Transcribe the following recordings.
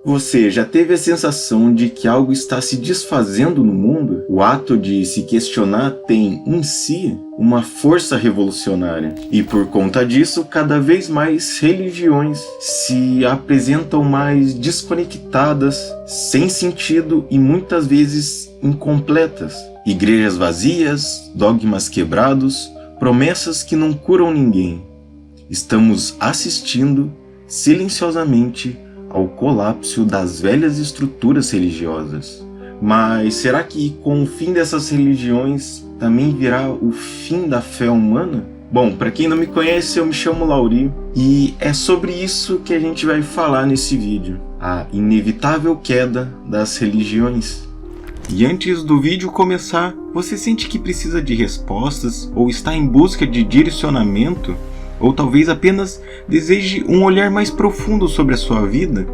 Você já teve a sensação de que algo está se desfazendo no mundo? O ato de se questionar tem, em si, uma força revolucionária. E por conta disso, cada vez mais religiões se apresentam mais desconectadas, sem sentido e muitas vezes incompletas. Igrejas vazias, dogmas quebrados, promessas que não curam ninguém. Estamos assistindo, silenciosamente, ao colapso das velhas estruturas religiosas. Mas será que com o fim dessas religiões também virá o fim da fé humana? Bom, para quem não me conhece, eu me chamo Lauri e é sobre isso que a gente vai falar nesse vídeo. A inevitável queda das religiões. E antes do vídeo começar, você sente que precisa de respostas ou está em busca de direcionamento? Ou talvez apenas deseje um olhar mais profundo sobre a sua vida?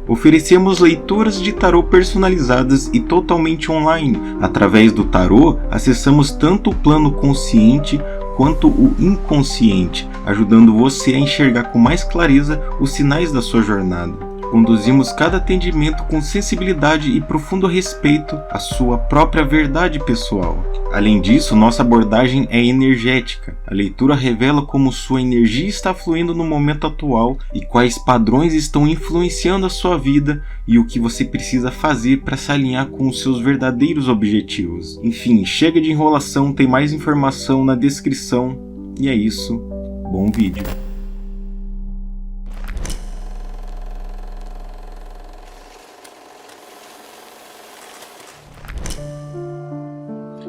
Oferecemos leituras de tarô personalizadas e totalmente online. Através do tarô, acessamos tanto o plano consciente quanto o inconsciente, ajudando você a enxergar com mais clareza os sinais da sua jornada. Conduzimos cada atendimento com sensibilidade e profundo respeito à sua própria verdade pessoal. Além disso, nossa abordagem é energética. A leitura revela como sua energia está fluindo no momento atual e quais padrões estão influenciando a sua vida e o que você precisa fazer para se alinhar com os seus verdadeiros objetivos. Enfim, chega de enrolação, tem mais informação na descrição. E é isso. Bom vídeo.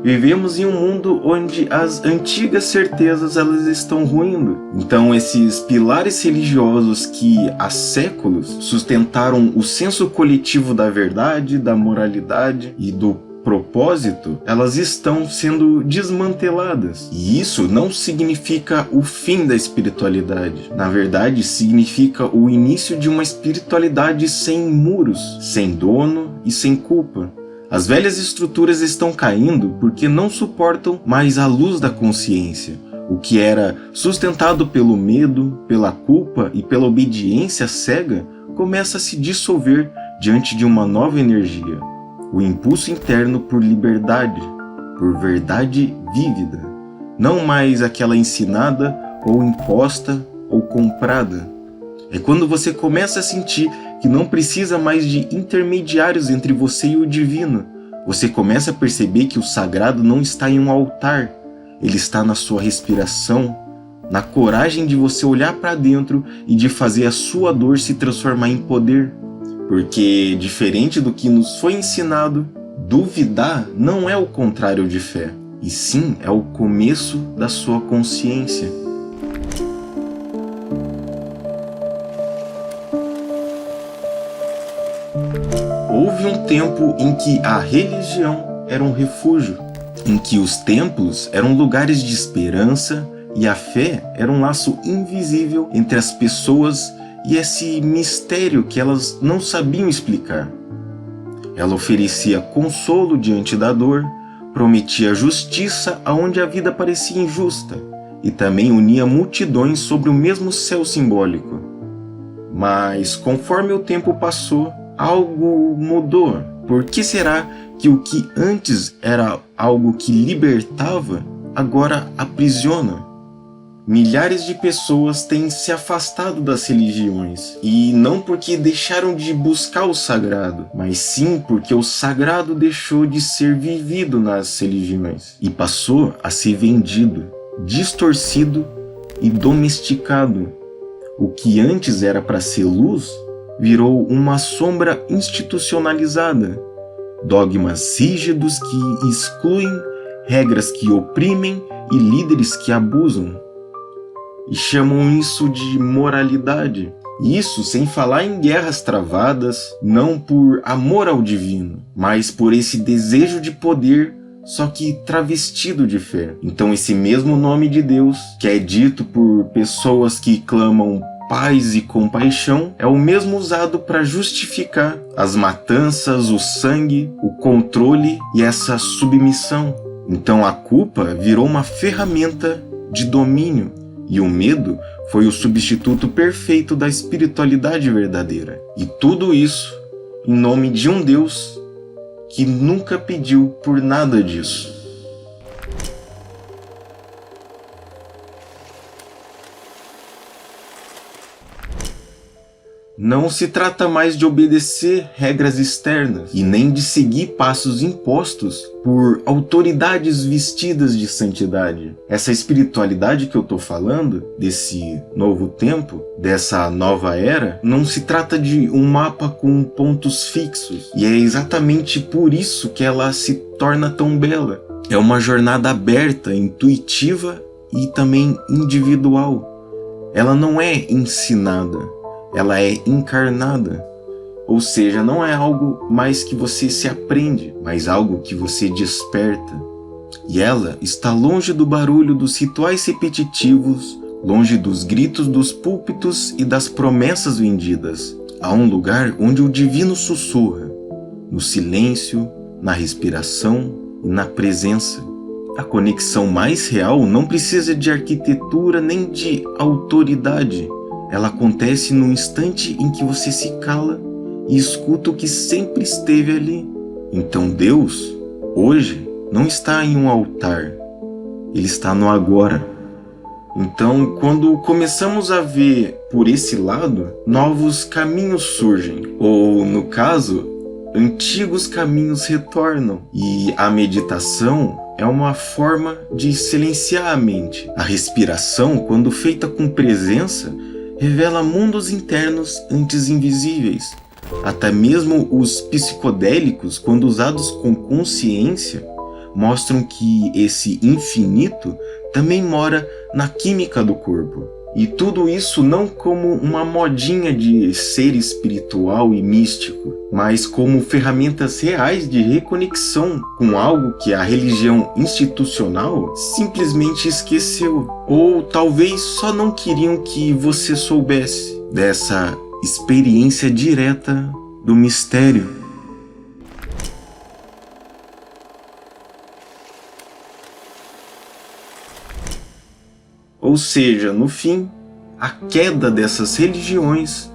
Vivemos em um mundo onde as antigas certezas elas estão ruindo. Então esses pilares religiosos que há séculos sustentaram o senso coletivo da verdade, da moralidade e do propósito, elas estão sendo desmanteladas. E isso não significa o fim da espiritualidade. Na verdade, significa o início de uma espiritualidade sem muros, sem dono e sem culpa. As velhas estruturas estão caindo porque não suportam mais a luz da consciência. O que era sustentado pelo medo, pela culpa e pela obediência cega começa a se dissolver diante de uma nova energia. O impulso interno por liberdade, por verdade vívida. Não mais aquela ensinada ou imposta ou comprada. É quando você começa a sentir que não precisa mais de intermediários entre você e o divino. Você começa a perceber que o sagrado não está em um altar, ele está na sua respiração, na coragem de você olhar para dentro e de fazer a sua dor se transformar em poder. Porque, diferente do que nos foi ensinado, duvidar não é o contrário de fé, e sim é o começo da sua consciência. Houve um tempo em que a religião era um refúgio, em que os templos eram lugares de esperança e a fé era um laço invisível entre as pessoas e esse mistério que elas não sabiam explicar. Ela oferecia consolo diante da dor, prometia justiça aonde a vida parecia injusta e também unia multidões sobre o mesmo céu simbólico. Mas conforme o tempo passou, algo mudou. Por que será que o que antes era algo que libertava, agora aprisiona? Milhares de pessoas têm se afastado das religiões, e não porque deixaram de buscar o sagrado, mas sim porque o sagrado deixou de ser vivido nas religiões e passou a ser vendido, distorcido e domesticado. O que antes era para ser luz virou uma sombra institucionalizada, dogmas rígidos que excluem, regras que oprimem e líderes que abusam. E chamam isso de moralidade. Isso sem falar em guerras travadas, não por amor ao divino, mas por esse desejo de poder, só que travestido de fé. Então esse mesmo nome de Deus, que é dito por pessoas que clamam paz e compaixão, é o mesmo usado para justificar as matanças, o sangue, o controle e essa submissão. Então a culpa virou uma ferramenta de domínio e o medo foi o substituto perfeito da espiritualidade verdadeira. E tudo isso em nome de um Deus que nunca pediu por nada disso. Não se trata mais de obedecer regras externas e nem de seguir passos impostos por autoridades vestidas de santidade. Essa espiritualidade que eu estou falando, desse novo tempo, dessa nova era, não se trata de um mapa com pontos fixos. E é exatamente por isso que ela se torna tão bela. É uma jornada aberta, intuitiva e também individual. Ela não é ensinada. Ela é encarnada, ou seja, não é algo mais que você se aprende, mas algo que você desperta. E ela está longe do barulho dos rituais repetitivos, longe dos gritos dos púlpitos e das promessas vendidas. Há um lugar onde o divino sussurra, no silêncio, na respiração e na presença. A conexão mais real não precisa de arquitetura nem de autoridade. Ela acontece no instante em que você se cala e escuta o que sempre esteve ali. Então Deus, hoje, não está em um altar. Ele está no agora. Então, quando começamos a ver por esse lado, novos caminhos surgem. Ou, no caso, antigos caminhos retornam. E a meditação é uma forma de silenciar a mente. A respiração, quando feita com presença, revela mundos internos antes invisíveis. Até mesmo os psicodélicos, quando usados com consciência, mostram que esse infinito também mora na química do corpo. E tudo isso não como uma modinha de ser espiritual e místico, mas como ferramentas reais de reconexão com algo que a religião institucional simplesmente esqueceu. Ou talvez só não queriam que você soubesse dessa experiência direta do mistério. Ou seja, no fim, a queda dessas religiões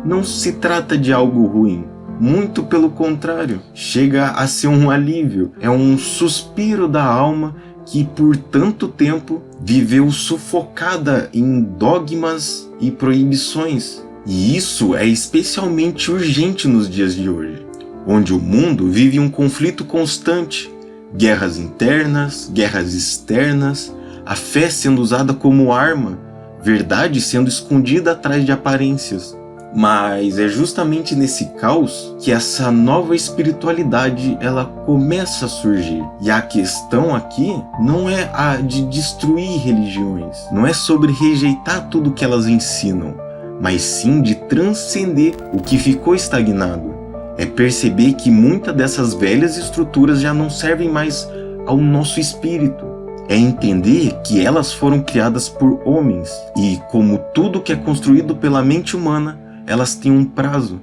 não se trata de algo ruim. Muito pelo contrário, chega a ser um alívio. É um suspiro da alma que por tanto tempo viveu sufocada em dogmas e proibições. E isso é especialmente urgente nos dias de hoje, onde o mundo vive um conflito constante, guerras internas, guerras externas, a fé sendo usada como arma, verdade sendo escondida atrás de aparências. Mas é justamente nesse caos que essa nova espiritualidade ela começa a surgir. E a questão aqui não é a de destruir religiões, não é sobre rejeitar tudo que elas ensinam, mas sim de transcender o que ficou estagnado. É perceber que muitas dessas velhas estruturas já não servem mais ao nosso espírito. É entender que elas foram criadas por homens e, como tudo que é construído pela mente humana, elas têm um prazo.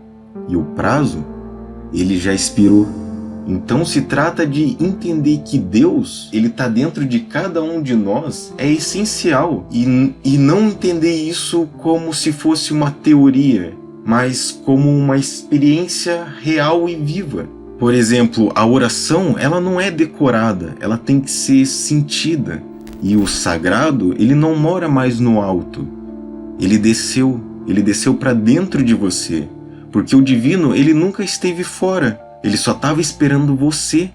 E o prazo, ele já expirou. Então se trata de entender que Deus, ele está dentro de cada um de nós, é essencial. E não entender isso como se fosse uma teoria, mas como uma experiência real e viva. Por exemplo, a oração, ela não é decorada, ela tem que ser sentida. E o sagrado, ele não mora mais no alto. Ele desceu para dentro de você. Porque o divino, ele nunca esteve fora. Ele só estava esperando você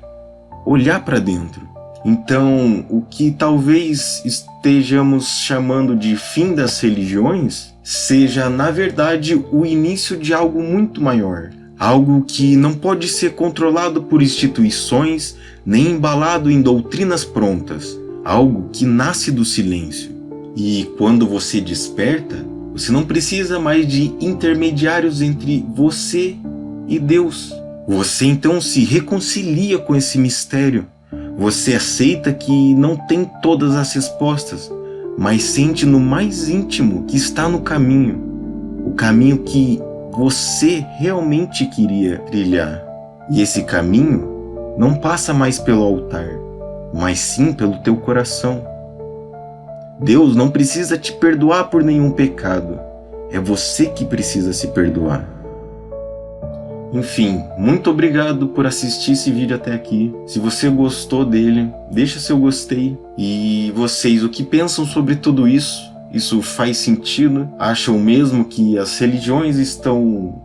olhar para dentro. Então, o que talvez estejamos chamando de fim das religiões, seja, na verdade, o início de algo muito maior. Algo que não pode ser controlado por instituições, nem embalado em doutrinas prontas. Algo que nasce do silêncio. E quando você desperta, você não precisa mais de intermediários entre você e Deus. Você então se reconcilia com esse mistério. Você aceita que não tem todas as respostas, mas sente no mais íntimo que está no caminho. O caminho que você realmente queria trilhar. E esse caminho não passa mais pelo altar, mas sim pelo teu coração. Deus não precisa te perdoar por nenhum pecado. É você que precisa se perdoar. Enfim, muito obrigado por assistir esse vídeo até aqui. Se você gostou dele, deixa seu gostei. E vocês, o que pensam sobre tudo isso? Isso faz sentido? Acham mesmo que as religiões estão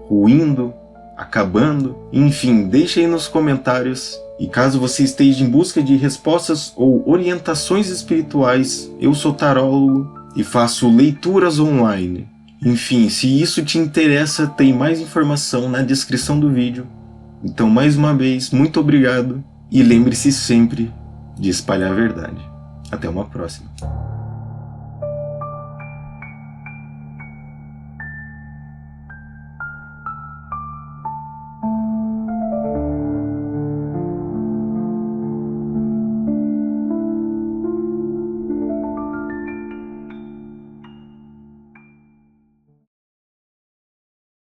ruindo, acabando? Enfim, deixe aí nos comentários. E caso você esteja em busca de respostas ou orientações espirituais, eu sou tarólogo e faço leituras online. Enfim, se isso te interessa, tem mais informação na descrição do vídeo. Então, mais uma vez, muito obrigado e lembre-se sempre de espalhar a verdade. Até uma próxima.